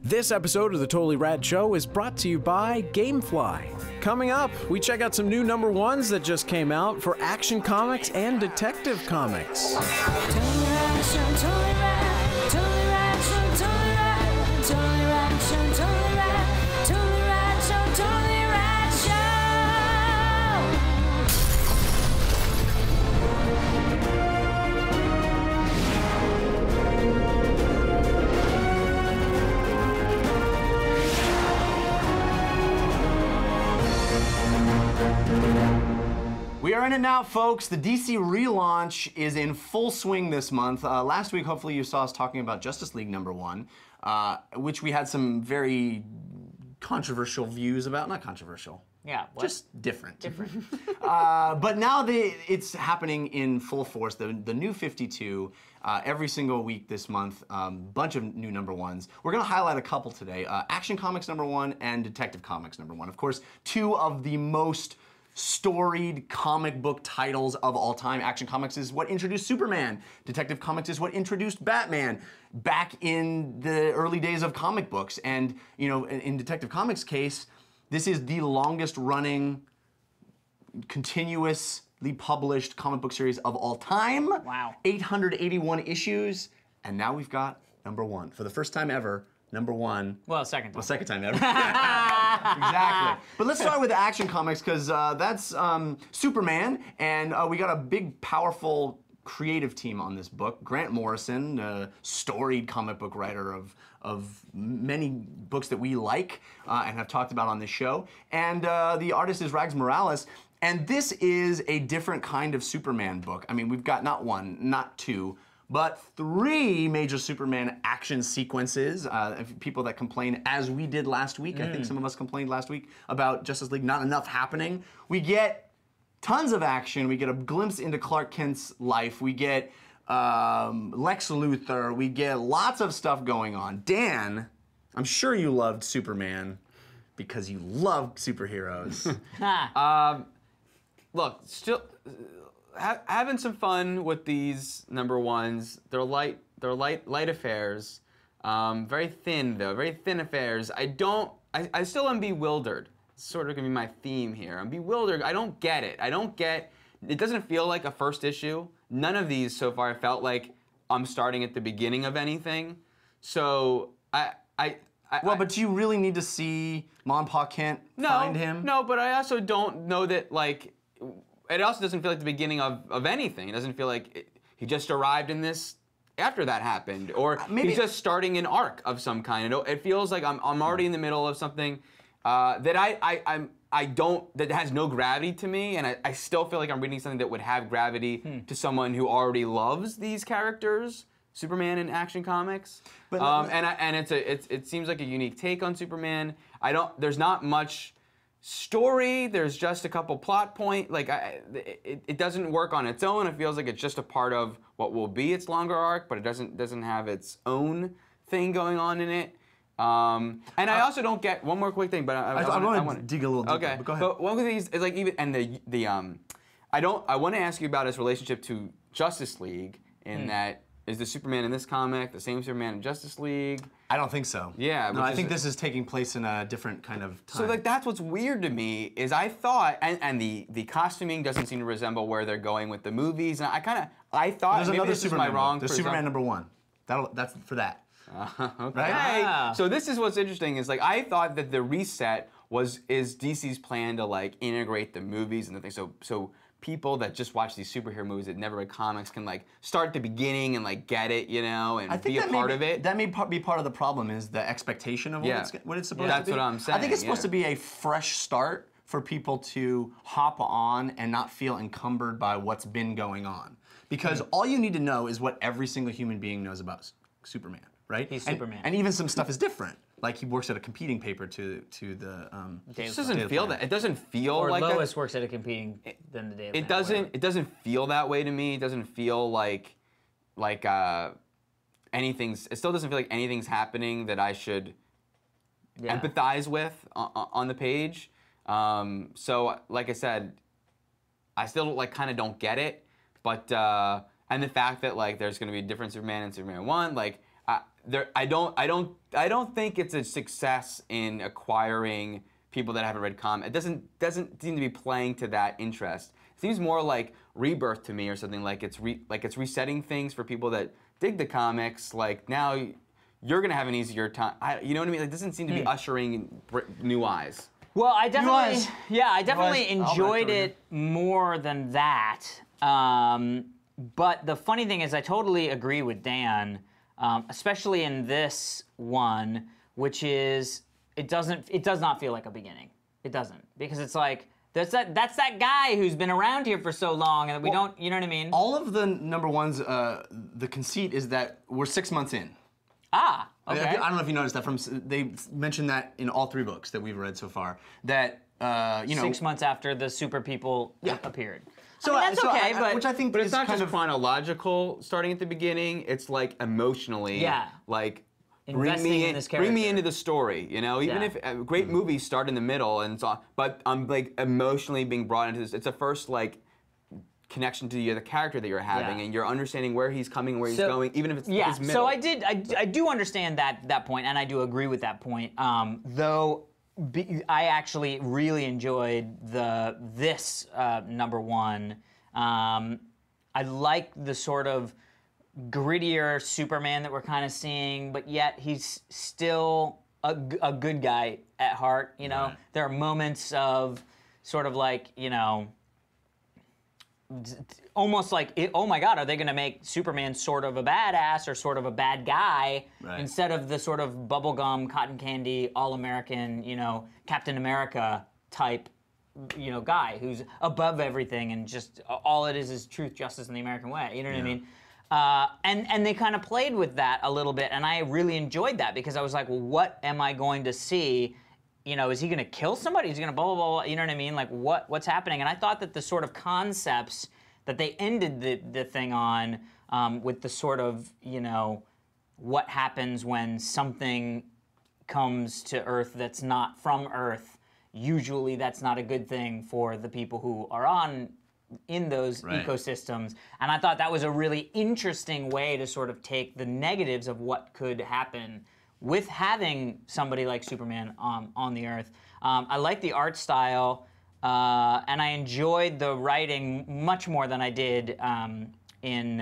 This episode of the Totally Rad Show is brought to you by Gamefly. Coming up, we check out some new number ones that just came out for Action Comics and Detective Comics. Totally Rad Show, Totally Rad, Totally Rad Show, Totally Rad, Totally Rad Show, Totally Rad, Totally Rad Show, Totally Rad Show. We are in it now, folks. The DC relaunch is in full swing this month. Last week, hopefully you saw us talking about Justice League #1, which we had some very controversial views about. Not controversial. Yeah, what? Just different. But now it's happening in full force. The new 52, every single week this month, bunch of new #1s. We're going to highlight a couple today. Action Comics #1 and Detective Comics #1. Of course, two of the most storied comic book titles of all time. Action Comics is what introduced Superman. Detective Comics is what introduced Batman back in the early days of comic books. And, you know, in Detective Comics' case, this is the longest running, continuously published comic book series of all time. Wow. 881 issues, and now we've got #1. For the first time ever, #1. Well, second time. Well, second time ever. Exactly. But let's start with Action Comics, because that's Superman, and we got a big, powerful, creative team on this book. Grant Morrison, a storied comic book writer of many books that we like and have talked about on this show. And the artist is Rags Morales. And this is a different kind of Superman book. I mean, we've got not one, not two, but 3 major Superman action sequences. People that complain, as we did last week, I think some of us complained last week about Justice League not enough happening. We get tons of action. We get a glimpse into Clark Kent's life. We get Lex Luthor. We get lots of stuff going on. Dan, I'm sure you loved Superman because you love superheroes. Look, still having some fun with these #1s. They're light affairs. Very thin though, very thin affairs. I still am bewildered. It's sort of gonna be my theme here. I'm bewildered. I don't get it. It doesn't feel like a first issue. None of these so far felt like I'm starting at the beginning of anything. So Well, but do you really need to see Ma and Pa Kent find him? No, but I also don't know that, like, it also doesn't feel like the beginning of anything. It doesn't feel like he just arrived in this after that happened, or maybe he's just starting an arc of some kind. It feels like I'm already in the middle of something that that has no gravity to me, and I still feel like I'm reading something that would have gravity to someone who already loves these characters, Superman and Action Comics. But it seems like a unique take on Superman. There's not much story. There's just a couple plot point. Like it doesn't work on its own. It feels like it's just a part of what will be its longer arc, but it doesn't have its own thing going on in it. And I also don't get one more quick thing, but I want to dig a little deeper. Okay, but go ahead. But one of these is like I want to ask you about his relationship to Justice League in that. Is the Superman in this comic the same Superman in Justice League? I don't think so. Yeah. No, I think this is taking place in a different kind of time. So like that's what's weird to me is I thought, and the costuming doesn't seem to resemble where they're going with the movies. And I thought there's maybe another this Superman is my wrong. There's Superman #1. That's for that. Okay. Right? So this is what's interesting is like I thought that the reset is DC's plan to like integrate the movies and the thing. So people that just watch these superhero movies that never read comics can like start at the beginning and like get it, you know, and be a part of it. That may be part of the problem is the expectation of what it's supposed to be. That's what I'm saying. I think it's supposed to be a fresh start for people to hop on and not feel encumbered by what's been going on. Because all you need to know is what every single human being knows about Superman, right? He's Superman. And even some stuff is different. Like he works at a competing paper to the. It just doesn't feel that. It doesn't feel like that. Or Lois works at a competing than the Daily. It doesn't feel that way to me. It doesn't feel like anything's. It still doesn't feel like anything's happening that I should empathize with on the page. So like I said, I still like kind of don't get it. But and the fact that like there's going to be a different Superman in Superman 1, like I don't think it's a success in acquiring people that haven't read comics. It doesn't seem to be playing to that interest. It seems more like Rebirth to me, or something like it's resetting things for people that dig the comics. Like now you're gonna have an easier time. You know what I mean? Like, it doesn't seem to be ushering new eyes. Well, I definitely, I definitely Albrecht enjoyed over here. it more than that. But the funny thing is, I totally agree with Dan, especially in this one, which is it does not feel like a beginning. It doesn't, because it's like that's that guy who's been around here for so long, and we don't, you know what I mean? All of the number ones, the conceit is that we're 6 months in. Ah, okay. I don't know if you noticed that they mentioned that in all 3 books that we've read so far. That 6 months after the super people appeared. So I mean, that's okay, but which I think But is it's not kind just of chronological starting at the beginning. It's like emotionally, like Investing in this bring me character. into the story. You know, even if great movies start in the middle and so on, but I'm like emotionally being brought into this. It's the first like connection to the character that you're having, and you're understanding where he's coming, where he's going, even if it's his middle. So I do understand that point, and I do agree with that point. Though I actually really enjoyed this number one. I like the sort of grittier Superman that we're kind of seeing, but yet he's still a good guy at heart. You know, there are moments of sort of like, you know, almost like, oh my God, are they going to make Superman sort of a badass or sort of a bad guy instead of the sort of bubblegum, cotton candy, all-American, you know, Captain America type, you know, guy who's above everything and just all it is truth, justice, and the American way. You know what I mean? And they kind of played with that a little bit, and I really enjoyed that because I was like, well, what am I going to see? You know, is he going to kill somebody? Is he going to blah, blah, blah, blah? You know what I mean? Like, what's happening? And I thought that the sort of concepts that they ended the thing on with the sort of, you know, what happens when something comes to Earth that's not from Earth. Usually that's not a good thing for the people who are in those ecosystems. And I thought that was a really interesting way to sort of take the negatives of what could happen with having somebody like Superman on the Earth. I like the art style, and I enjoyed the writing much more than I did in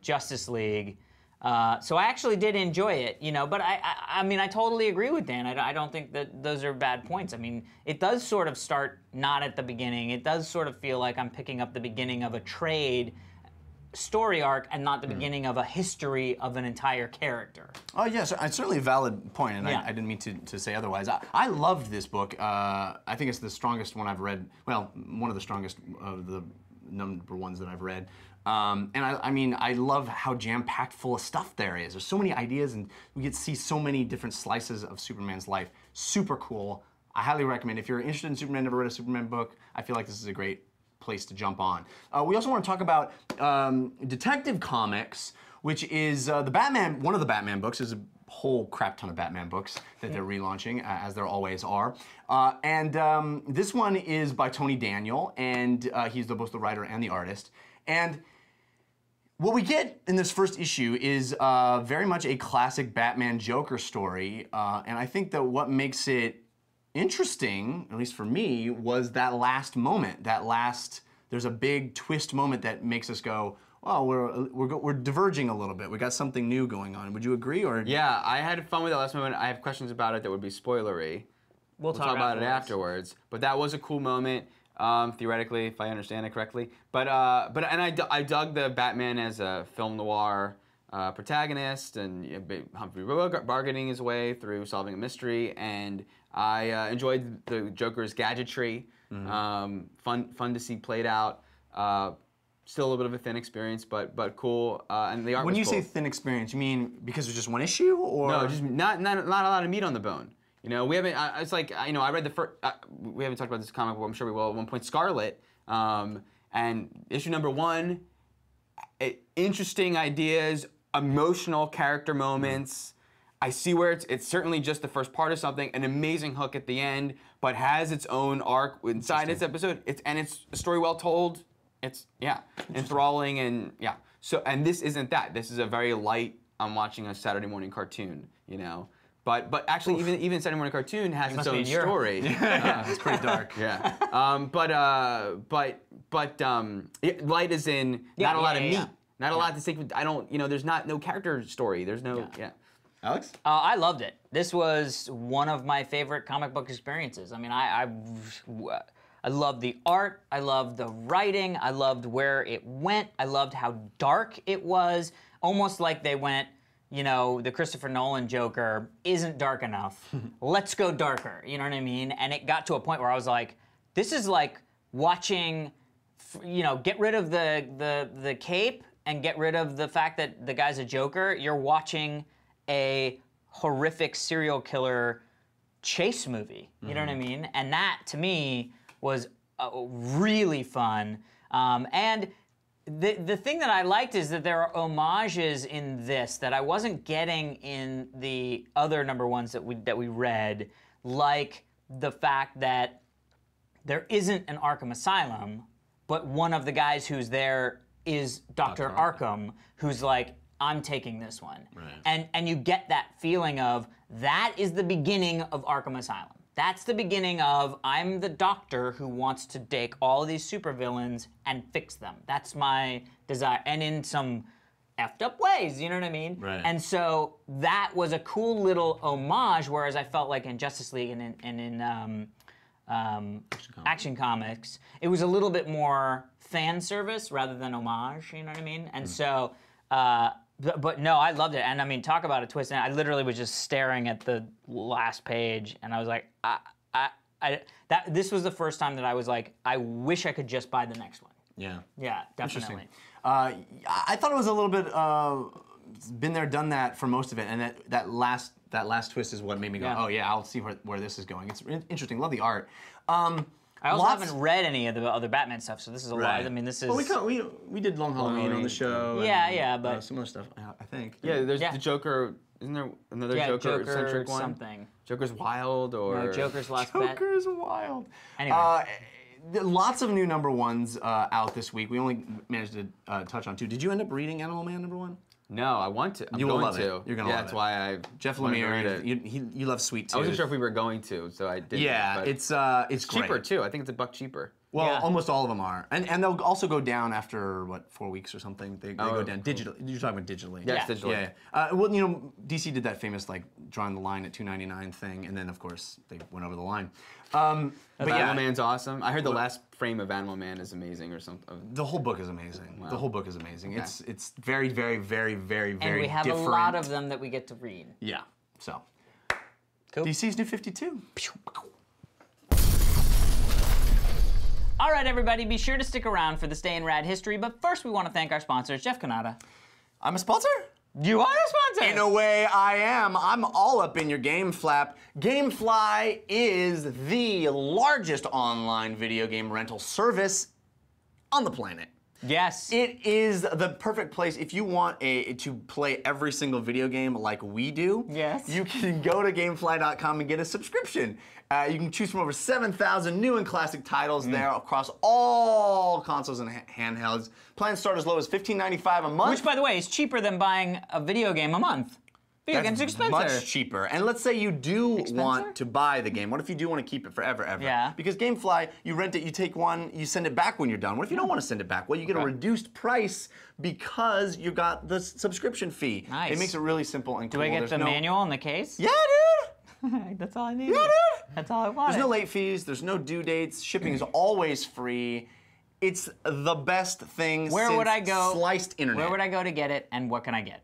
Justice League. So I actually did enjoy it, you know, but I mean, I totally agree with Dan. I don't think that those are bad points. I mean, it does sort of start not at the beginning. It does sort of feel like I'm picking up the beginning of a trade story arc and not the beginning of a history of an entire character. Oh yes, it's certainly a valid point, and I didn't mean to say otherwise. I loved this book. I think it's the strongest one I've read. Well, one of the strongest of the number ones that I've read. And I mean, I love how jam-packed full of stuff there is. There's so many ideas, and we get to see so many different slices of Superman's life. Super cool. I highly recommend. If you're interested in Superman, never read a Superman book, I feel like this is a great place to jump on. We also want to talk about Detective Comics, which is the Batman. One of the Batman books. There's a whole crap ton of Batman books that they're relaunching, as there always are. And this one is by Tony Daniel, and he's both the writer and the artist. And what we get in this first issue is very much a classic Batman Joker story, and I think that what makes it interesting, at least for me, was that last moment. There's a big twist moment that makes us go, oh, we're diverging a little bit. We got something new going on. Would you agree? Or yeah, I had fun with that last moment. I have questions about it that would be spoilery. We'll talk about it afterwards. But that was a cool moment. Theoretically, if I understand it correctly, and I dug the Batman as a film noir protagonist, and Humphrey bargaining his way through solving a mystery, and I enjoyed the Joker's gadgetry. Fun to see played out. Still a little bit of a thin experience, but cool. And the art. When was you cool. say thin experience, you mean because there's just one issue, or no, just not a lot of meat on the bone. You know, we haven't. It's like I read the first. We haven't talked about this comic, but I'm sure we will at one point. Scarlet, and issue number 1. Interesting ideas, emotional character moments. I see where it's certainly just the first part of something. An amazing hook at the end, but has its own arc inside its episode. It's a story well told. It's enthralling and So, and this isn't that. This is a very light, I'm watching a Saturday morning cartoon, you know? But actually, even Saturday morning cartoon has its own story. It's pretty dark. Yeah. Light is in not a lot of meat. Not a lot to say. I don't, you know, there's no character story. There's no, Alex? I loved it. This was one of my favorite comic book experiences. I mean, I loved the art. I loved the writing. I loved where it went. I loved how dark it was. Almost like they went, you know, the Christopher Nolan Joker isn't dark enough. Let's go darker. You know what I mean? And it got to a point where I was like, this is like watching, you know, get rid of the cape and get rid of the fact that the guy's a Joker. You're watching a horrific serial killer chase movie. You know what I mean? And that, to me, was really fun. And the thing that I liked is that there are homages in this that I wasn't getting in the other #1s that we read, like the fact that there isn't an Arkham Asylum, but one of the guys who's there is Dr. Arkham, who's like, I'm taking this one. Right. And you get that feeling of, that is the beginning of Arkham Asylum. That's the beginning of, I'm the doctor who wants to take all of these supervillains and fix them. That's my desire, and in some effed up ways, you know what I mean? Right. And so that was a cool little homage, whereas I felt like in Justice League and in Action Comics, it was a little bit more fan service rather than homage, you know what I mean? And so, but no, I loved it. And I mean, talk about a twist. And I literally was just staring at the last page, and I was like, this was the first time that I was like, I wish I could just buy the next one. Yeah. Yeah, definitely. I thought it was a little bit been there, done that for most of it, and that last twist is what made me go, oh yeah, I'll see where this is going. It's interesting. Love the art. I also haven't read any of the other Batman stuff, so this is a lot. I mean, this is. Well, we did Long Halloween on the show. Yeah, but some other stuff, I think. Yeah, there's the Joker. Isn't there another Joker-centric one? Something. Joker's Wild, or no, Joker's Last Bet. Joker's Wild. Anyway. Lots of new #1s out this week. We only managed to touch on 2. Did you end up reading Animal Man #1? No, I want to. You will love to. it. You're gonna love it. That's why I. Jeff Lemire. You love Sweet Tooth. I wasn't sure if we were going to, so I didn't. Yeah, but it's cheaper great. too. I think it's $1 cheaper. Well, almost all of them are, and they'll also go down after 4 weeks or something. They go down digitally. You're talking about digitally. Yes, digitally. Yeah. Well, you know, DC did that famous like drawing the line at $2.99 thing, and then of course they went over the line. But Animal Man's awesome. I heard the last frame of Animal Man is amazing or something. The whole book is amazing. Wow. The whole book is amazing. Okay. It's very, very, very, very, very And we have different. a lot of them that we get to read. Yeah. So. Cool. DC's New 52. All right, everybody, be sure to stick around for this day in rad history. But first, we want to thank our sponsors, Jeff Cannata. I'm a sponsor? You are a sponsor! In a way, I am. I'm all up in your game flap. Gamefly is the largest online video game rental service on the planet. Yes. It is the perfect place if you want to play every single video game like we do. Yes. You can go to Gamefly.com and get a subscription. You can choose from over 7,000 new and classic titles there across all consoles and handhelds. Plans start as low as $15.95 a month. Which, by the way, is cheaper than buying a video game a month. Video games are expensive. Much cheaper. And let's say you do want to buy the game. What if you do want to keep it forever, ever? Yeah. Because Gamefly, you rent it, you take one, you send it back when you're done. What if you don't want to send it back? Well, you get a reduced price because you got the subscription fee. Nice. It makes it really simple and cool. Do I get the manual and the case? Yeah, dude! That's all I need. Yeah, dude! That's all I want. There's no late fees, there's no due dates, shipping is always free. It's the best thing Where since would I go? sliced internet. Where would I go to get it, and what can I get?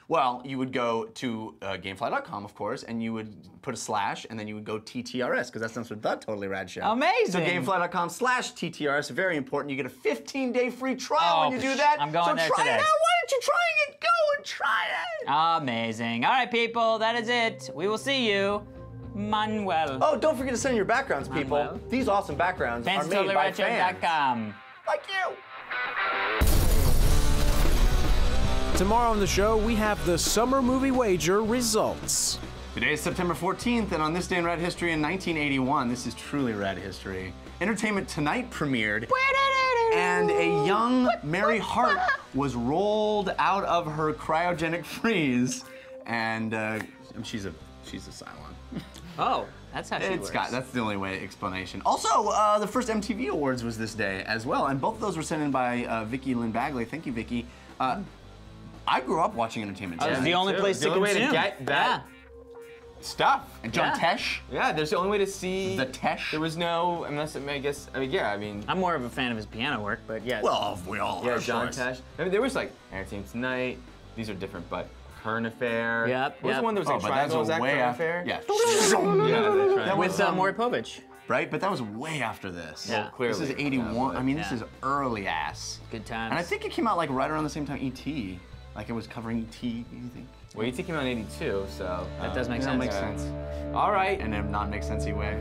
Well, you would go to Gamefly.com, of course, and you would put a slash, and then you would go TTRS, because that stands for The Totally Rad Show. Amazing. So Gamefly.com/TTRS, very important. You get a 15-day free trial when you do that. I'm going there today. So try it out. Why aren't you trying it? Go and try it. Amazing. All right, people, that is it. We will see you, Manuel. Oh, don't forget to send in your backgrounds, people. Manuel. These awesome backgrounds are made by fans. FansTotallyRadShow.com. Like you. Tomorrow on the show, we have the Summer Movie Wager results. Today is September 14th, and on this day in Rad History in 1981, this is truly Rad History. Entertainment Tonight premiered, and a young Mary Hart was rolled out of her cryogenic freeze, and she's a Cylon. Oh, that's how she works. That's the only way explanation. Also, the first MTV Awards was this day as well, and both of those were sent in by Vicky Lynn Bagley. Thank you, Vicky. I grew up watching Entertainment It's Tonight. the only place to the only way consume. to get that stuff. And John Yeah. Tesh. Yeah, there's the only way to see The Tesh. There was no, unless I mean, I'm more of a fan of his piano work, but yes. Well, we all yeah, are. John of course. Tesh. I mean, there was like Entertainment Tonight. These are different, but Current Affair. Yep, What was yep. the one that was like but that's Triangle? Was that way Current after. Affair? Yeah. Yeah, that's right. That with Maury Povich. Right, but that was way after this. Yeah. This is Clearly. 81. Yeah, I mean, this yeah. is early ass. Good times. And I think it came out like right around the same time E.T. Like it was covering E.T. You think? Well, E.T. came out in '82, so that does make Yeah, sense. makes sense. All right. In a non-make sensey way.